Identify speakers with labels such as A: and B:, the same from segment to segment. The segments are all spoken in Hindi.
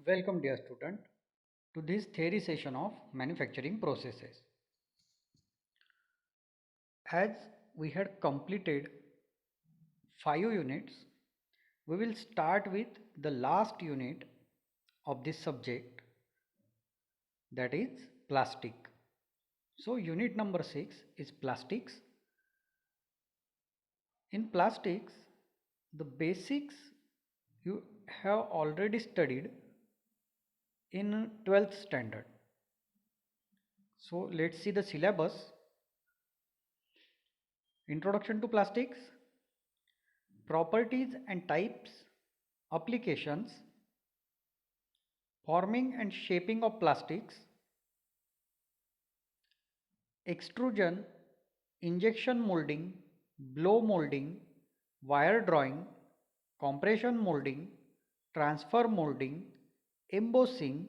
A: Welcome dear student to this theory session of manufacturing processes. As we had completed 5 units, we will start with the last unit of this subject, that is plastic. So unit number 6 is plastics. In plastics, the basics you have already studied in 12th standard. So let's see the syllabus. Introduction to plastics, properties and types, applications, forming and shaping of plastics, extrusion, injection molding, blow molding, wire drawing, compression molding, transfer molding, embossing,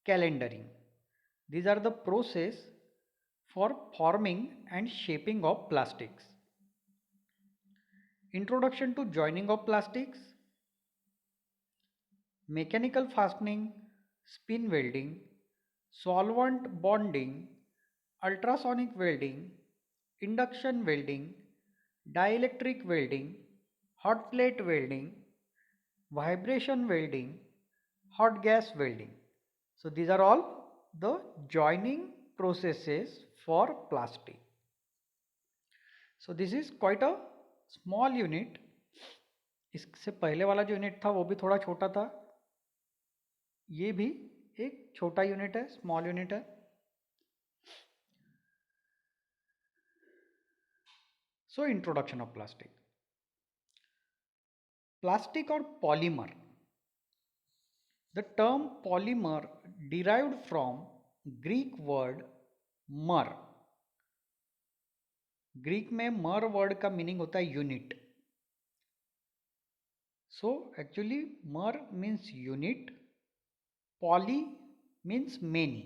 A: calendering. These are the process for forming and shaping of plastics. Introduction to joining of plastics, mechanical fastening, spin welding, solvent bonding, ultrasonic welding, induction welding, dielectric welding, hot plate welding, vibration welding, hot gas welding. So these are all the joining processes for plastic. So this is quite a small unit. इससे पहले वाला जो यूनिट था वो भी थोड़ा छोटा था, ये भी एक छोटा यूनिट है, स्मॉल यूनिट है. So introduction of plastic. Plastic or polymer. The term polymer derived from Greek word mer. Greek में मर वर्ड का मीनिंग होता है unit. So actually mer means unit, poly means many.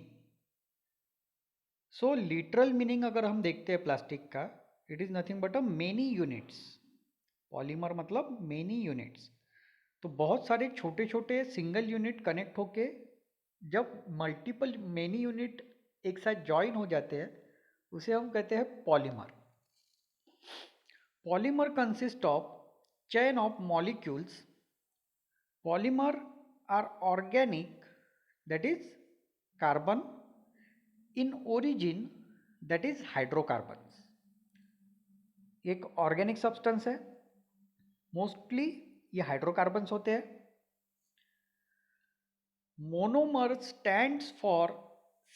A: So literal meaning अगर हम देखते हैं प्लास्टिक का, it is nothing but a many units. Polymer मतलब मेनी यूनिट्स. तो बहुत सारे छोटे छोटे सिंगल यूनिट कनेक्ट होके जब मल्टीपल मेनी यूनिट एक साथ ज्वाइन हो जाते हैं, उसे हम कहते हैं polymer. Polymer consists of chain of molecules. Polymer are organic, that is carbon, in origin, that is hydrocarbons. एक ऑर्गेनिक सब्सटेंस है, मोस्टली ये हाइड्रोकार्बन्स होते हैं. Monomer stands for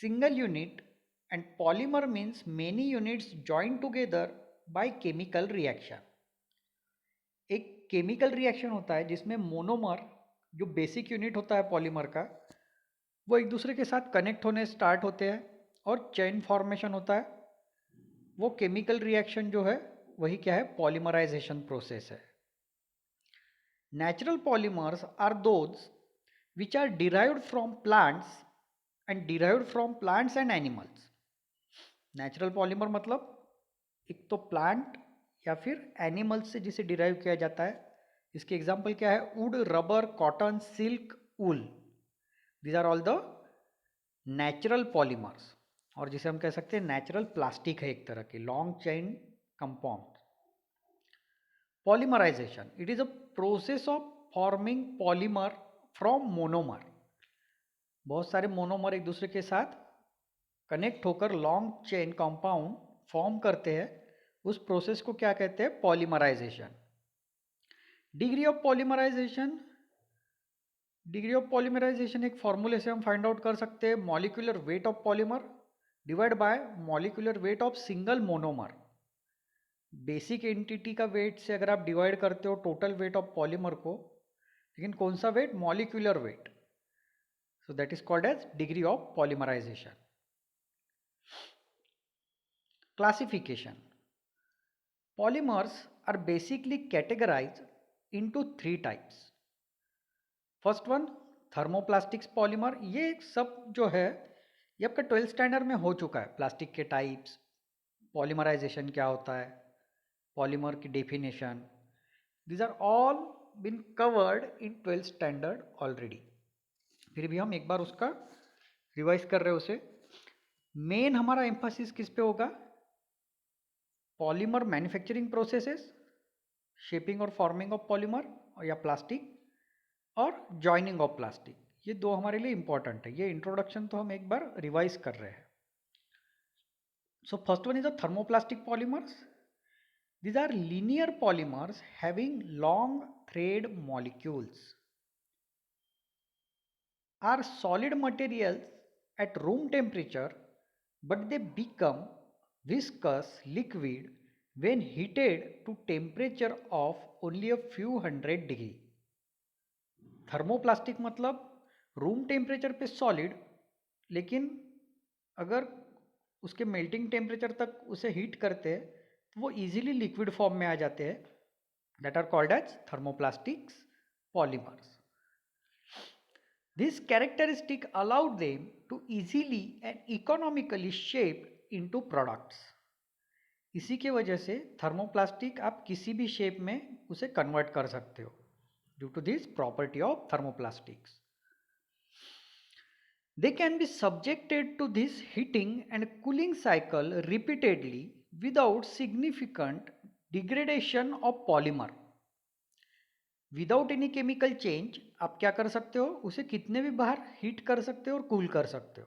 A: single unit and polymer means many units join together by chemical reaction. एक केमिकल रिएक्शन होता है जिसमें मोनोमर जो बेसिक यूनिट होता है पॉलीमर का, वो एक दूसरे के साथ कनेक्ट होने स्टार्ट होते हैं और चेन फॉर्मेशन होता है. वो केमिकल रिएक्शन जो है वही क्या है, पॉलीमराइजेशन प्रोसेस है. Natural polymers are those which are derived from plants and derived from plants and animals. Natural polymer मतलब एक तो प्लांट या फिर एनिमल्स से जिसे डिराइव किया जाता है. इसके एग्जाम्पल क्या है, wood, rubber, cotton, silk, wool. These are all the natural polymers. और जिसे हम कह सकते हैं नेचुरल प्लास्टिक है एक तरह की, long chain compound. Polymerisation, it is a process of forming polymer from monomer. बहुत सारे मोनोमर एक दूसरे के साथ कनेक्ट होकर लॉन्ग चेन कंपाउंड फॉर्म करते हैं. उस प्रोसेस को क्या कहते हैं, polymerisation. Degree of polymerisation, degree of polymerisation एक फॉर्मूले से हम फाइंड आउट कर सकते हैं. Molecular weight of polymer divide by molecular weight of single monomer. Basic entity का वेट से अगर आप डिवाइड करते हो टोटल वेट ऑफ पॉलीमर को, लेकिन कौन सा weight, molecular weight. So that is called as degree of polymerisation. Classification. Polymers are basically categorized into 3 types. First one, thermoplastics polymer. ये सब जो है ये आपका 12th स्टैंडर्ड में हो चुका है. प्लास्टिक के टाइप्स, पॉलीमराइजेशन क्या होता है, पॉलीमर की definition, these are all been covered in 12th standard already. फिर भी हम एक बार उसका रिवाइज कर रहे हैं उसे। मेन हमारा एम्फासिस किस पे होगा? पॉलीमर मैन्युफैक्चरिंग प्रोसेसेस, शेपिंग और फॉर्मिंग ऑफ पॉलीमर या प्लास्टिक, और जॉइनिंग ऑफ प्लास्टिक। ये दो हमारे लिए इंपॉर्टेंट है। ये इंट्रोडक्शन तो हम एक बार रिवाइज कर रहे हैं। So first one is the thermoplastic polymers. These are linear polymers having long thread molecules. Are solid materials at room temperature, but they become viscous liquid when heated to temperature of only a few hundred degree. Thermoplastic मतलब रूम टेम्परेचर पे सॉलिड, लेकिन अगर उसके मेल्टिंग टेम्परेचर तक उसे हीट करते हैं तो वो इजीली लिक्विड फॉर्म में आ जाते हैं. That are called as thermoplastics polymers. This characteristic allowed them to easily and economically shape into products. इसी के वजह से थर्मोप्लास्टिक आप किसी भी शेप में उसे कन्वर्ट कर सकते हो due to this property of thermoplastics. They can be subjected to this heating and cooling cycle repeatedly without significant degradation of polymer. Without any chemical change आप क्या कर सकते हो? उसे कितने भी बार हीट कर सकते हो और कूल कर सकते हो.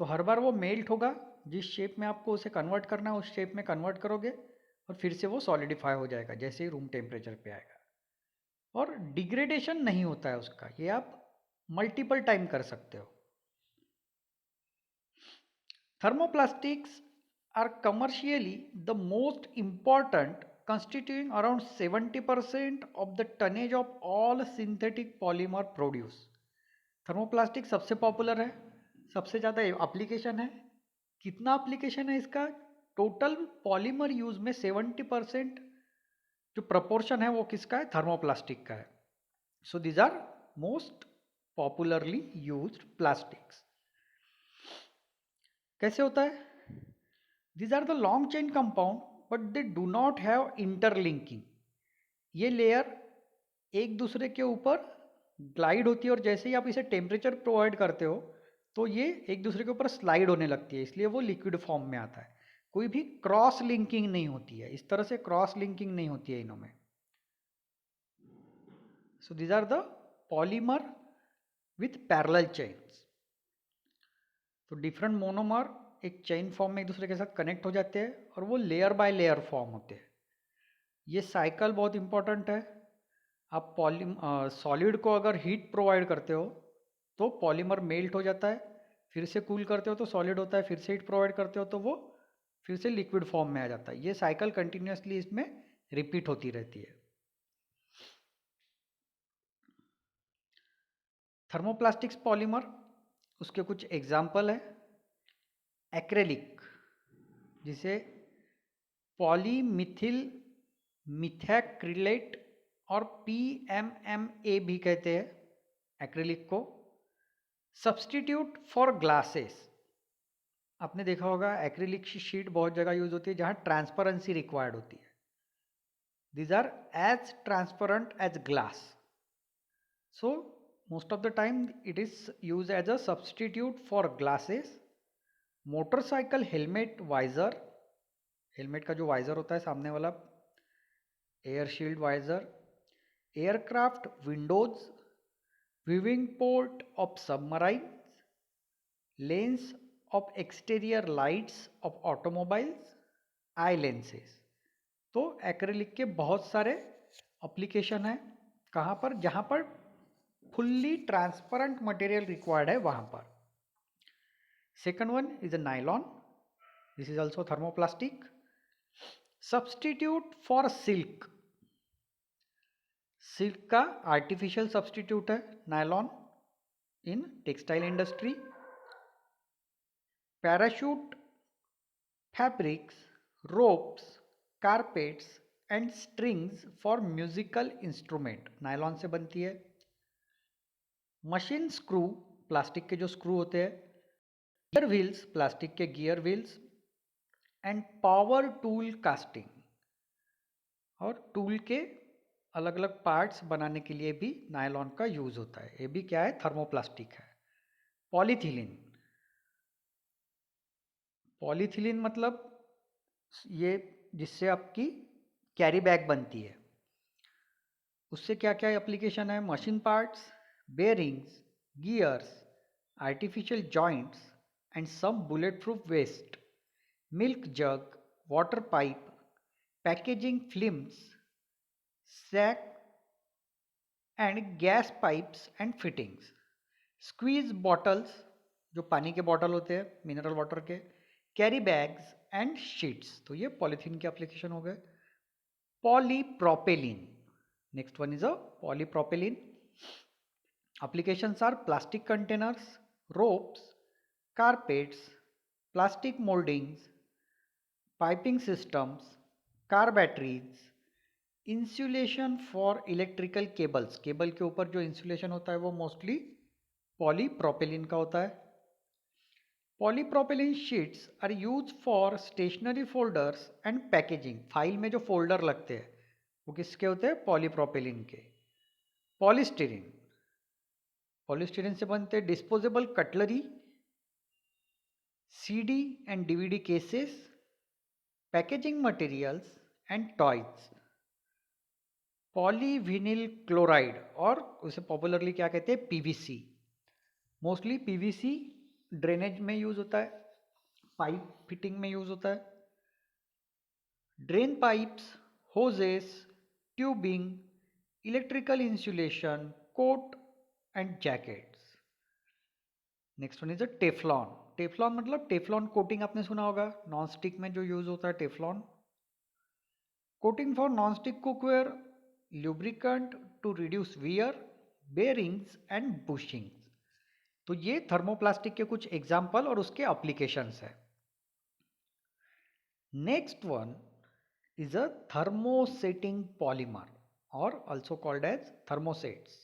A: तो हर बार वो मेल्ट होगा, जिस शेप में आपको उसे कन्वर्ट करना है उस शेप में कन्वर्ट करोगे और फिर से वो सॉलिडिफाई हो जाएगा जैसे ही रूम टेम्परेचर पे आएगा. और डिग्रेडेशन नहीं होता है उसका. ये आप मल्टीपल टाइम कर सकते हो. Thermoplastics are commercially the most important, constituting around 70% of the tonnage of all synthetic polymer produced. Thermoplastic सबसे पॉपुलर है, सबसे ज़्यादा एप्लीकेशन है. कितना एप्लीकेशन है इसका? टोटल पॉलीमर यूज में 70% जो प्रपोर्शन है वो किसका है? थर्मोप्लास्टिक का है. So these are most popularly used plastics. कैसे होता है? These are the long chain compound but they do not have interlinking. ये लेयर एक दूसरे के ऊपर ग्लाइड होती है और जैसे ही आप इसे टेम्परेचर प्रोवाइड करते हो तो ये एक दूसरे के ऊपर स्लाइड होने लगती है, इसलिए वो लिक्विड फॉर्म में आता है. कोई भी क्रॉस लिंकिंग नहीं होती है. इस तरह से क्रॉस लिंकिंग नहीं होती है इनों में. So these are the polymer with parallel chains. तो डिफरेंट मोनोमर एक चेन फॉर्म में एक दूसरे के साथ कनेक्ट हो जाते हैं और वो लेयर बाय लेयर फॉर्म होते हैं. ये साइकिल बहुत इंपॉर्टेंट है. आप सॉलिड को अगर हीट प्रोवाइड करते हो तो पॉलीमर मेल्ट हो जाता है, फिर से कूल करते हो तो सॉलिड होता है, फिर से हीट प्रोवाइड करते हो तो वो फिर से लिक्विड फॉर्म में आ जाता है. ये साइकिल कंटिन्यूसली इसमें रिपीट होती रहती है. थर्मोप्लास्टिक्स पॉलीमर, उसके कुछ एग्जाम्पल है. एक्रेलिक, जिसे पॉलीमिथिल मिथैक्रिलेट और PMMA भी कहते हैं एक्रेलिक को. Substitute for glasses. आपने देखा होगा एक्रेलिक शीट बहुत जगह यूज होती है जहां ट्रांसपेरेंसी रिक्वायर्ड होती है. These are as transparent as glass. So most of the time it is use as a substitute for glasses. Motorcycle helmet visor, helmet का जो वाइजर होता है सामने वाला, air shield visor. Aircraft windows, viewing port of submarines, lens of exterior lights of automobiles, eye lenses. तो एक्रेलिक के बहुत सारे एप्लीकेशन है. कहाँ पर? जहाँ पर फुल्ली ट्रांसपेरेंट मटेरियल रिक्वायर्ड है वहाँ पर. Second one is a nylon. This is also thermoplastic. Substitute for silk. Silk का आर्टिफिशियल सब्सटीट्यूट है nylon in textile industry. Parachute fabrics, ropes, carpets and strings for musical instrument nylon से बनती है. मशीन स्क्रू, प्लास्टिक के जो स्क्रू होते हैं. गियर व्हील्स, प्लास्टिक के gear wheels. And power tool casting, और टूल के अलग अलग पार्ट्स बनाने के लिए भी नायलॉन का यूज होता है। ये भी क्या है, थर्मोप्लास्टिक है। पॉलीथिलीन, पॉलीथिलीन मतलब ये जिससे आपकी कैरी बैग बनती है, उससे क्या क्या एप्लीकेशन है, machine parts, bearings, gears, artificial joints and some bullet proof vest, milk jug, water pipe, packaging films, sack and gas pipes and fittings, squeeze bottles जो पानी के बॉटल होते हैं मिनरल वाटर के, कैरी बैग्स एंड शीट्स। तो ये पॉलीथीन के एप्लीकेशन हो गए। Polypropylene, next one is a polypropylene. Applications are plastic containers, ropes, carpets, plastic moldings, piping systems, car batteries, insulation for electrical cables, cable के ऊपर जो इंसुलेशन होता है वो मोस्टली पॉलीप्रोपेलिन का होता है। Polypropylene sheets are use for stationery folders and packaging, file में जो फोल्डर लगते हैं वो किसके होते हैं, पॉलीप्रोपेलिन के। पॉलीस्टीरीन, पॉलीस्टीरीन से बनते हैं disposable cutlery, CD and DVD cases, packaging materials and toys. Polyvinyl chloride, और उसे पॉपुलरली क्या कहते हैं, पीवीसी। मोस्टली पीवीसी ड्रेनेज में यूज होता है, पाइप फिटिंग में यूज होता है। Drain pipes, hoses, tubing, electrical insulation, coat and jackets. Next one is a Teflon. Teflon मतलब टेफ्लॉन कोटिंग आपने सुना होगा, नॉन स्टिक में जो यूज होता है Teflon. Coating for non stick cookware, lubricant to reduce wear, bearings and bushing. तो ये थर्मोप्लास्टिक के कुछ एग्जाम्पल और उसके एप्लीकेशंस है। Next one is a thermosetting polymer or also called as thermosets.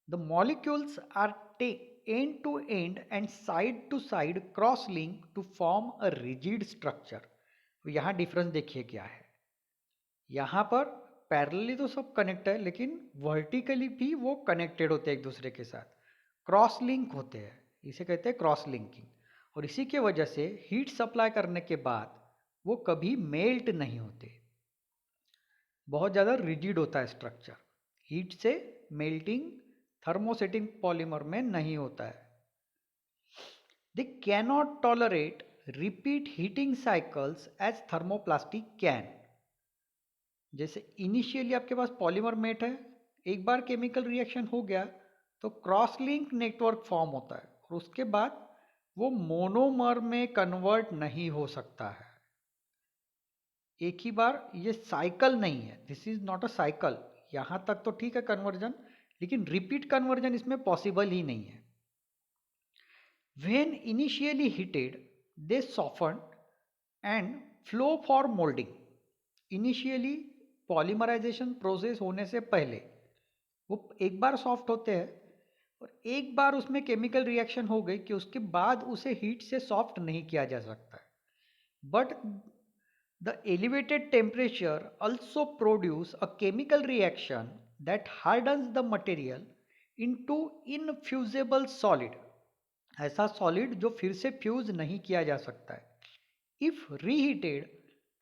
A: The molecules are end to end and side to side cross link to form a rigid structure. यहाँ डिफरेंस देखिए क्या है, यहाँ पर पैरेलली तो सब कनेक्ट है लेकिन वर्टिकली भी वो कनेक्टेड होते हैं एक दूसरे के साथ, क्रॉस लिंक होते हैं, इसे कहते हैं क्रॉस लिंकिंग। और इसी के वजह से हीट सप्लाई करने के बाद वो कभी मेल्ट नहीं होते, बहुत ज़्यादा रिजिड होता है स्ट्रक्चर, हीट से मेल्टिंग थर्मोसेटिंग पॉलीमर में नहीं होता है। They cannot tolerate repeat heating cycles as thermoplastic can. जैसे इनिशियली आपके पास पॉलीमर मेट है, एक बार केमिकल रिएक्शन हो गया तो क्रॉस लिंक नेटवर्क फॉर्म होता है और उसके बाद वो मोनोमर में कन्वर्ट नहीं हो सकता है। एक ही बार, ये साइकिल नहीं है, this is not a cycle. यहां तक तो ठीक है कन्वर्जन, लेकिन रिपीट कन्वर्जन इसमें पॉसिबल ही नहीं है। When initially heated they soften and flow for moulding. Initially polymerisation process होने से पहले वो एक बार सॉफ्ट होते हैं और एक बार उसमें केमिकल रिएक्शन हो गई कि उसके बाद उसे हीट से सॉफ्ट नहीं किया जा सकता है। But the elevated temperature also produce a chemical reaction that hardens the material into infusible solid, ऐसा सॉलिड जो फिर से फ्यूज नहीं किया जा सकता है। If reheated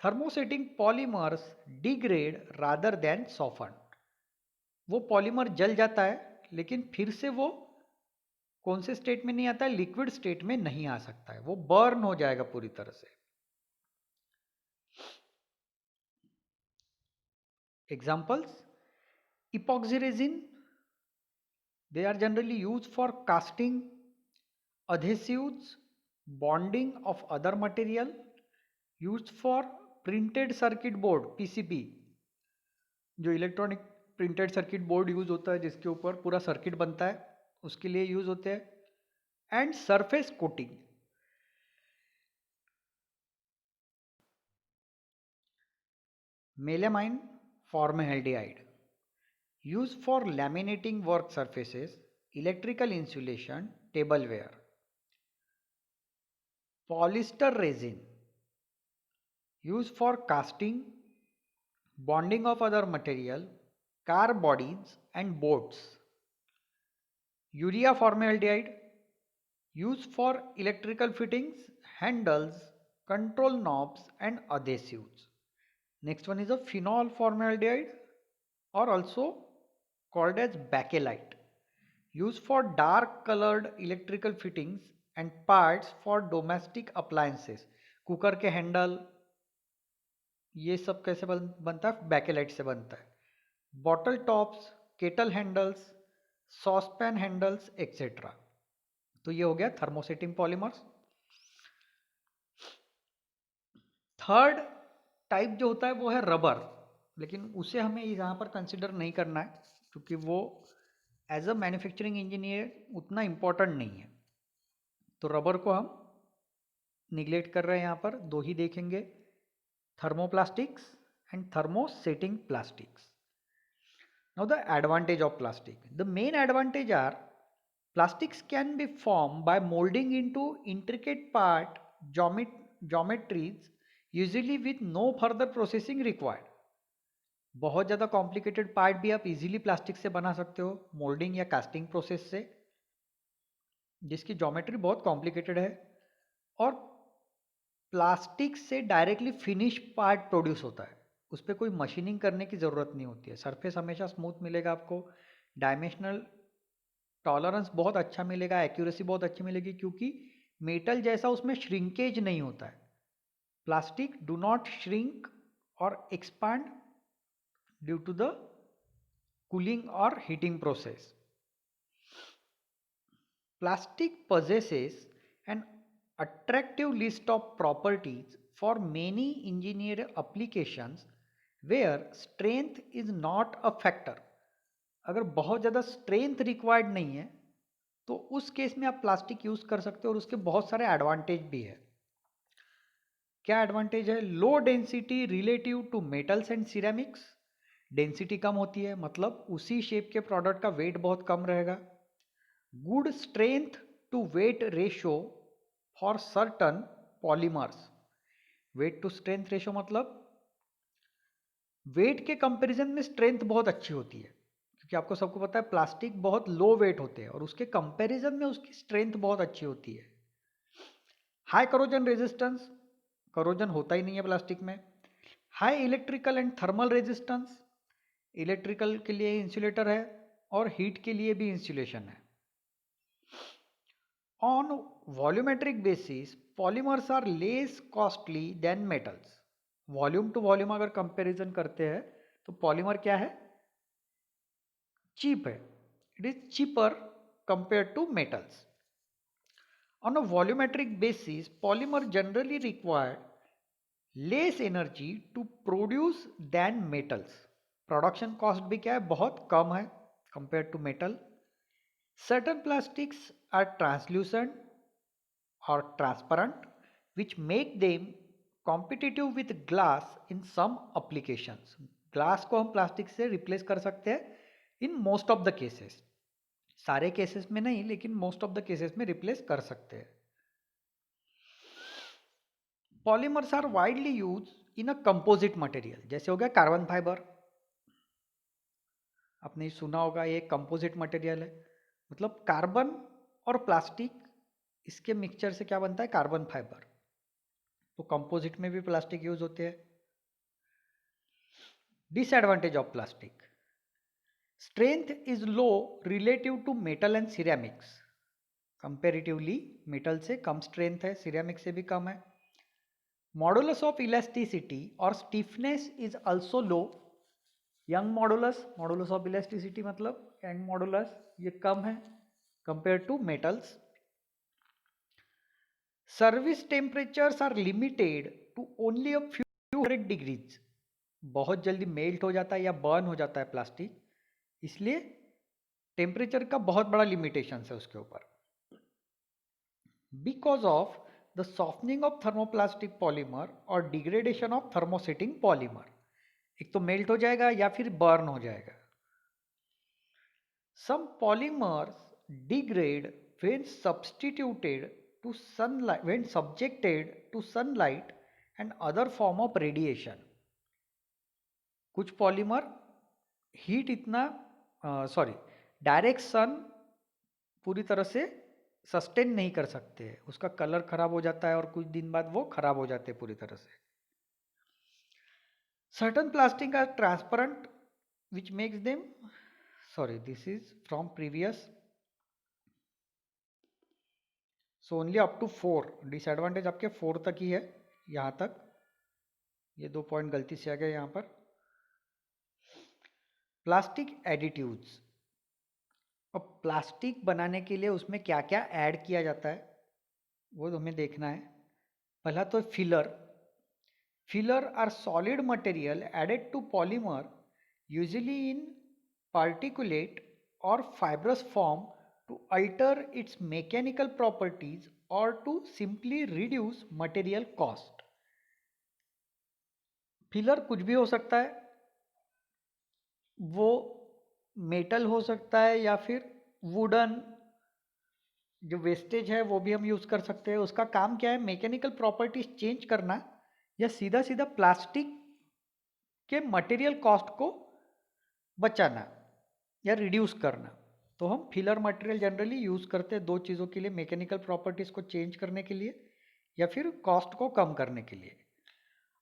A: thermosetting polymers degrade rather than soften. वो पॉलीमर जल जाता है लेकिन फिर से वो कौन से स्टेट में नहीं आता है, लिक्विड स्टेट में नहीं आ सकता है, वो बर्न हो जाएगा पूरी तरह से। Examples: epoxy resin, they are generally used for casting, adhesives, bonding of other material, used for printed circuit board PCB, जो electronic printed circuit board use होता है जिसके ऊपर पूरा सर्किट बनता है, उसके लिए यूज होते हैं। And surface coating, melamine formaldehyde, used for laminating work surfaces, electrical insulation, tableware. Polyester resin, used for casting, bonding of other material, car bodies and boats. Urea formaldehyde used for electrical fittings, handles, control knobs and adhesives. Next one is a phenol formaldehyde or also called as bakelite, used for dark colored electrical fittings and parts for domestic appliances. Cooker के हैंडल ये सब कैसे बनता है? बैकेलाइट से बनता है. Bottle tops, kettle handles, saucepan handles etcetera. तो ये हो गया थर्मोसेटिंग पॉलीमर्स. थर्ड टाइप जो होता है वो है रबर, लेकिन उसे हमें यहाँ पर कंसिडर नहीं करना है क्योंकि वो एज अ मैन्युफैक्चरिंग इंजीनियर उतना इम्पोर्टेंट नहीं है. तो रबर को हम निगलेक्ट कर रहे हैं. यहाँ पर दो ही देखेंगे, thermoplastics and thermosetting plastics. Now the advantage of plastic. The main advantage are plastics can be formed by molding into intricate part geometries usually with no further processing required. बहुत ज़्यादा कॉम्प्लिकेटेड पार्ट भी आप इजीली प्लास्टिक से बना सकते हो मोल्डिंग या कास्टिंग प्रोसेस से, जिसकी ज्योमेट्री बहुत कॉम्प्लिकेटेड है. और प्लास्टिक से डायरेक्टली फिनिश पार्ट प्रोड्यूस होता है, उस पर कोई मशीनिंग करने की ज़रूरत नहीं होती है. सरफेस हमेशा स्मूथ मिलेगा आपको, डायमेंशनल टॉलरेंस बहुत अच्छा मिलेगा, एक्यूरेसी बहुत अच्छी मिलेगी क्योंकि मेटल जैसा उसमें श्रिंकेज नहीं होता है. प्लास्टिक डू नॉट श्रिंक और expand due to the cooling और heating process. Plastic possesses an attractive list of properties for many engineered applications where strength is not a factor. अगर बहुत ज़्यादा स्ट्रेंथ रिक्वायर्ड नहीं है तो उस केस में आप प्लास्टिक यूज़ कर सकते हो और उसके बहुत सारे एडवांटेज भी है. क्या एडवांटेज है? Low density relative to metals and ceramics. Density कम होती है मतलब उसी शेप के प्रोडक्ट का वेट बहुत कम रहेगा. Good strength to weight ratio for certain polymers. Weight to strength ratio मतलब वेट के कंपैरिजन में स्ट्रेंथ बहुत अच्छी होती है क्योंकि आपको सबको पता है प्लास्टिक बहुत लो वेट होते हैं और उसके कंपैरिजन में उसकी स्ट्रेंथ बहुत अच्छी होती है. हाई करोजन रेजिस्टेंस, करोजन होता ही नहीं है प्लास्टिक में. High electrical and thermal resistance, electrical के लिए इंसुलेटर है और हीट के लिए भी इंसुलेशन है. On volumetric basis, polymers are less costly than metals. Volume to volume अगर कंपैरिजन करते हैं तो पॉलीमर क्या है? चीप है. It is cheaper compare to metals. On a volumetric basis, polymer generally require less energy to produce than metals. Production cost भी क्या है? बहुत कम है compare to metal. Certain plastics are translucent or transparent, which make them competitive with glass in some applications. Glass को हम प्लास्टिक से रिप्लेस कर सकते हैं in most of the cases. सारे केसेस में नहीं लेकिन मोस्ट ऑफ द केसेस में रिप्लेस कर सकते हैं. Polymers are widely use in a composite material. जैसे हो गया कार्बन फाइबर, आपने सुना होगा ये कंपोजिट मटेरियल है. मतलब कार्बन और प्लास्टिक इसके मिक्सचर से क्या बनता है? Carbon fibre. तो कंपोजिट में भी प्लास्टिक यूज होते हैं. Disadvantage of plastic. Strength is low relative to metal and ceramics. Comparatively metal से कम स्ट्रेंथ है, सिरेमिक से भी कम है. मॉडुलस ऑफ इलास्टिसिटी और stiffness is also low. Young modulus, modulus of elasticity मतलब यंग मॉडुलस, ये कम है compare to metals. Service temperatures are limited to only a few hundred degrees. बहुत जल्दी मेल्ट हो जाता है या बर्न हो जाता है प्लास्टिक, इसलिए टेम्परेचर का बहुत बड़ा लिमिटेशन है उसके ऊपर. Because of the softening of thermoplastic polymer और डिग्रेडेशन ऑफ थर्मोसेटिंग पॉलीमर. एक तो मेल्ट हो जाएगा या फिर बर्न हो जाएगा. Some polymers degrade when substituted to sunlight, when subjected to sunlight and other form of radiation. कुछ पॉलीमर हीट इतना सॉरी डायरेक्ट सन पूरी तरह से सस्टेन नहीं कर सकते हैं, उसका कलर खराब हो जाता है और कुछ दिन बाद वो खराब हो जाते हैं पूरी तरह से. Certain plastic are transparent which makes them, sorry, this is from previous. So only up to 4, disadvantage आपके 4 तक ही है यहाँ तक. ये 2 पॉइंट गलती से आ गए यहाँ पर. Plastic additives. अब प्लास्टिक बनाने के लिए उसमें क्या क्या ऐड किया जाता है वो हमें देखना है. पहला तो filler. Filler are solid material added to polymer usually in particulate or fibrous form to alter its mechanical properties or to simply reduce material cost. Filler कुछ भी हो सकता है, वो मेटल हो सकता है या फिर वुडन जो वेस्टेज है वो भी हम यूज़ कर सकते हैं. उसका काम क्या है, मैकेनिकल प्रॉपर्टीज चेंज करना या सीधा सीधा प्लास्टिक के मटेरियल कॉस्ट को बचाना या रिड्यूस करना. तो हम फिलर मटेरियल जनरली यूज़ करते हैं 2 चीज़ों के लिए, मैकेनिकल प्रॉपर्टीज़ को चेंज करने के लिए या फिर कॉस्ट को कम करने के लिए.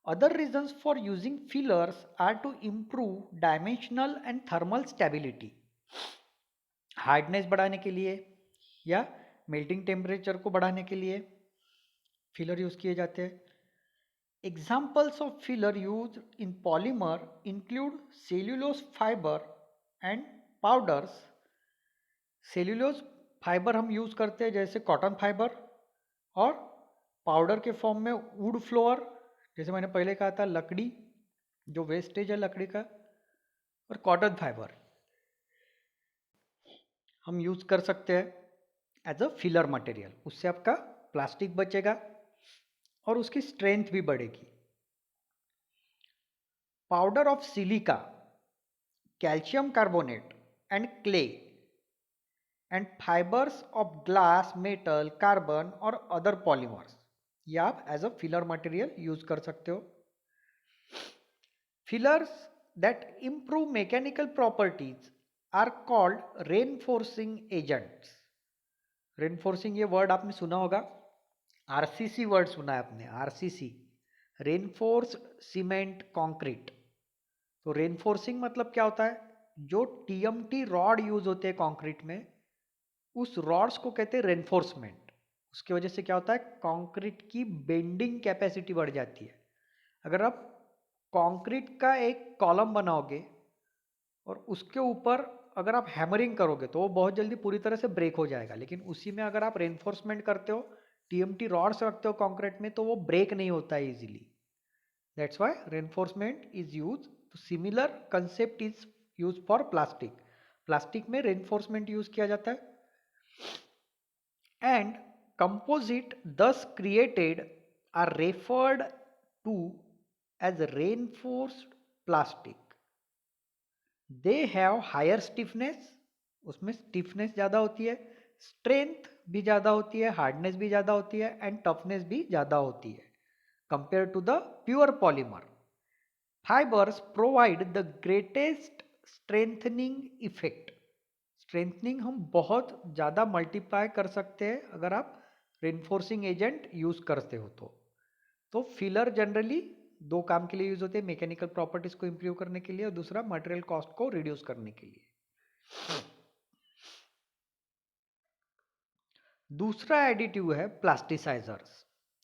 A: Other reasons for using fillers are to improve dimensional and thermal stability. Hardness बढ़ाने के लिए या मेल्टिंग टेम्परेचर को बढ़ाने के लिए फिलर यूज़ किए जाते हैं. Examples of filler used in polymer include cellulose fiber and powders. Cellulose fibre हम यूज़ करते हैं जैसे कॉटन फाइबर, और पाउडर के फॉर्म में वुड फ्लोअर, जैसे मैंने पहले कहा था लकड़ी जो वेस्टेज है लकड़ी का, और कॉटन फाइबर हम यूज़ कर सकते हैं एज अ फिलर मटेरियल. उससे आपका प्लास्टिक बचेगा और उसकी स्ट्रेंथ भी बढ़ेगी. Powder of silica, calcium carbonate and clay and fibres of glass, metal, carbon और अदर पॉलीमर्स, ये आप as a filler material use कर सकते हो. Fillers that improve mechanical properties are called reinforcing agents. Reinforcing ये वर्ड आपने सुना होगा, आरसीसी वर्ड सुना है आपने, आरसीसी, रेनफोर्स्ड सीमेंट कंक्रीट. तो रेनफोर्सिंग मतलब क्या होता है, जो टीएमटी रॉड यूज होते हैं कंक्रीट में, उस रॉड्स को कहते हैं रेनफोर्समेंट. उसकी वजह से क्या होता है, कंक्रीट की बेंडिंग कैपेसिटी बढ़ जाती है. अगर आप कंक्रीट का एक कॉलम बनाओगे और उसके ऊपर अगर आप हैमरिंग करोगे तो वो बहुत जल्दी पूरी तरह से ब्रेक हो जाएगा. लेकिन उसी में अगर आप रेनफोर्समेंट करते हो, टीएमटी रॉड्स रखते हो कंक्रीट में, तो वो ब्रेक नहीं होता है easily. That's why reinforcement is use. Similar concept is use for plastic. Plastic में रेनफोर्समेंट यूज किया जाता है. And composite thus created are referred to as reinforced plastic. They have higher stiffness, उसमें stiffness ज़्यादा होती है, strength भी ज़्यादा होती है, hardness भी ज़्यादा होती है and toughness भी ज़्यादा होती है compared to the pure polymer. Fibers provide the greatest strengthening effect. Strengthening हम बहुत ज़्यादा मल्टीप्लाई कर सकते हैं अगर आप रेनफोर्सिंग एजेंट यूज़ करते हो तो फिलर जनरली 2 काम के लिए यूज़ होते हैं, मैकेनिकल प्रॉपर्टीज़ को इम्प्रूव करने के लिए और दूसरा मटेरियल कॉस्ट को रिड्यूस करने के लिए. दूसरा एडिटिव है plasticisers.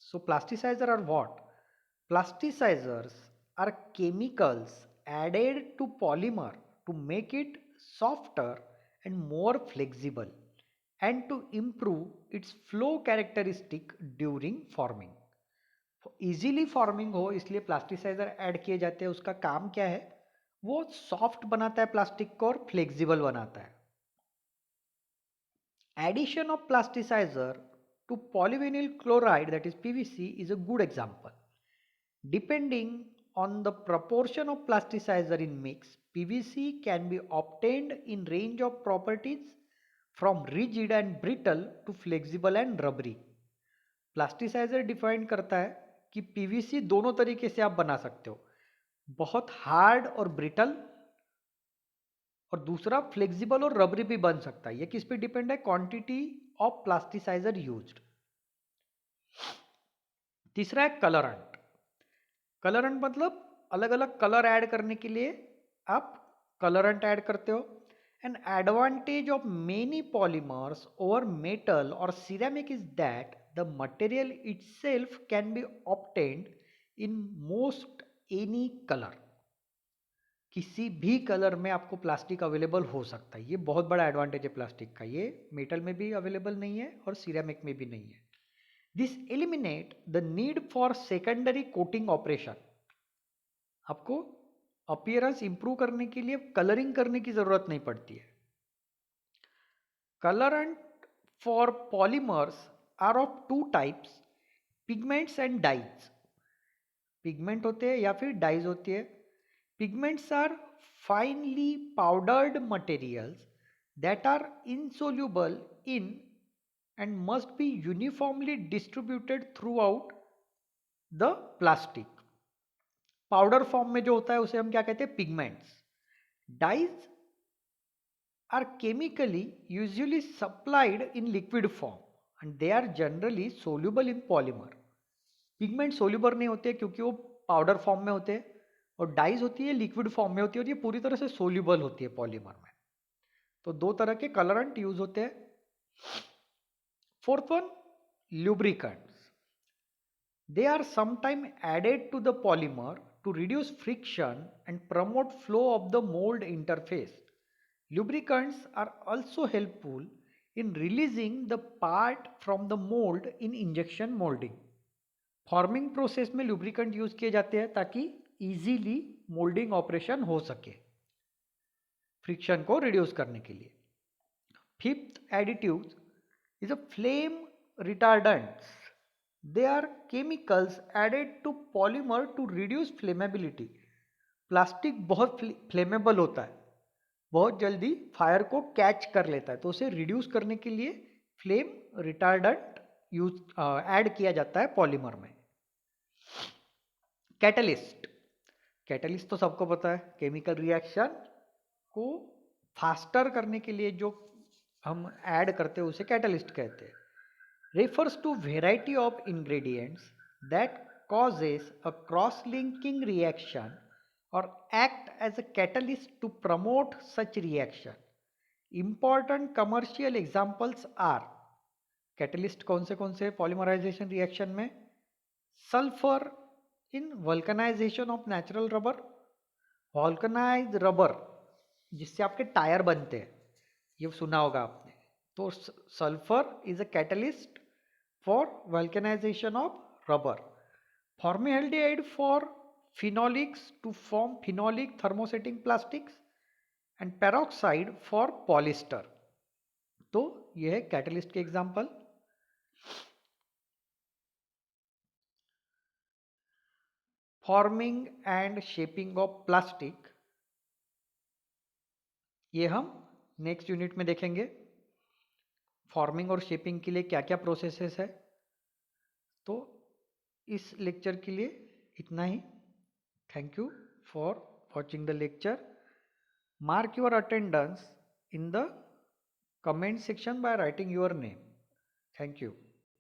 A: So plasticiser are what? Plasticisers are chemicals added to polymer to make it softer and more flexible and to improve its flow characteristic during forming. Easily forming हो इसलिए प्लास्टिसाइजर ऐड किए जाते हैं. उसका काम क्या है, वो सॉफ्ट बनाता है प्लास्टिक को और फ्लेक्सिबल बनाता है. Addition of plasticiser to polyvinyl chloride that is PVC is a good example. Depending on the proportion of plasticizer in mix, PVC can be obtained in range of properties from rigid and brittle to flexible and rubbery. Plasticiser define करता है कि पीवीसी दोनों तरीके से आप बना सकते हो, बहुत हार्ड और ब्रिटल और दूसरा फ्लेक्सिबल और रबरी भी बन सकता है। ये किस पे डिपेंड है? Quantity of plasticiser used. तीसरा है कलरंट। कलरंट मतलब अलग अलग कलर ऐड करने के लिए आप कलरंट ऐड करते हो। An advantage of many polymers over metal और ceramic is that the material itself can be obtained in most any colour. किसी भी कलर में आपको प्लास्टिक अवेलेबल हो सकता है। ये बहुत बड़ा एडवांटेज है प्लास्टिक का। ये मेटल में भी अवेलेबल नहीं है और सिरेमिक में भी नहीं है। This eliminate the need for secondary coating operation. आपको अपीयरेंस इंप्रूव करने के लिए कलरिंग करने की जरूरत नहीं पड़ती है। Colourant for polymers are of two types, pigments and dyes. Pigment होते हैं या फिर डाइज होती है। Pigments are finely powdered materials that are insoluble in and must be uniformly distributed throughout the plastic। Powder form में जो होता है उसे हम क्या कहते हैं? Pigments. Dyes are chemically usually supplied in liquid form and they are generally soluble in polymer. Pigment soluble नहीं होते क्योंकि वो पाउडर फॉर्म में होते हैं, और डाइज होती है लिक्विड फॉर्म में होती है और ये पूरी तरह से सोल्यूबल होती है पॉलीमर में। तो दो तरह के कलरंट यूज होते हैं। Fourth one, lubricants। They are sometimes added to the polymer to reduce friction and promote flow of the mold interface। Lubricants are also helpful in releasing the part from the mold in injection molding। Forming process में लुब्रिकेंट यूज किए जाते हैं ताकि इजीली मोल्डिंग ऑपरेशन हो सके, फ्रिक्शन को रिड्यूस करने के लिए। Fifth additive is a flame retardants। They are chemicals added to polymer to reduce flammability। Plastic बहुत फ्लेमेबल होता है, बहुत जल्दी फायर को कैच कर लेता है, तो उसे रिड्यूस करने के लिए फ्लेम रिटार्डेंट यूज ऐड किया जाता है पॉलीमर में। कैटलिस्ट। कैटलिस्ट तो सबको पता है, केमिकल रिएक्शन को फास्टर करने के लिए जो हम ऐड करते हैं उसे कैटलिस्ट कहते हैं। refers to variety of ingredients that causes a cross-linking reaction or act as a catalyst to promote such reaction। Important commercial examples are, catalyst कौन से polymerization reaction में? Sulfur in vulcanization of natural rubber। vulcanized rubber जिससे आपके टायर बनते हैं, ये सुना होगा आपने। तो sulphur is a catalyst for vulcanization of rubber। Formaldehyde for phenolics to form phenolic thermosetting plastics and peroxide for polyester। तो यह है कैटलिस्ट के example. Forming and shaping of plastic, ये हम नेक्स्ट यूनिट में देखेंगे। फॉर्मिंग और शेपिंग के लिए क्या क्या प्रोसेसेस है। तो इस लेक्चर के लिए इतना ही। Thank you for watching the lecture. Mark your attendance in the comment section by writing your name। Thank you।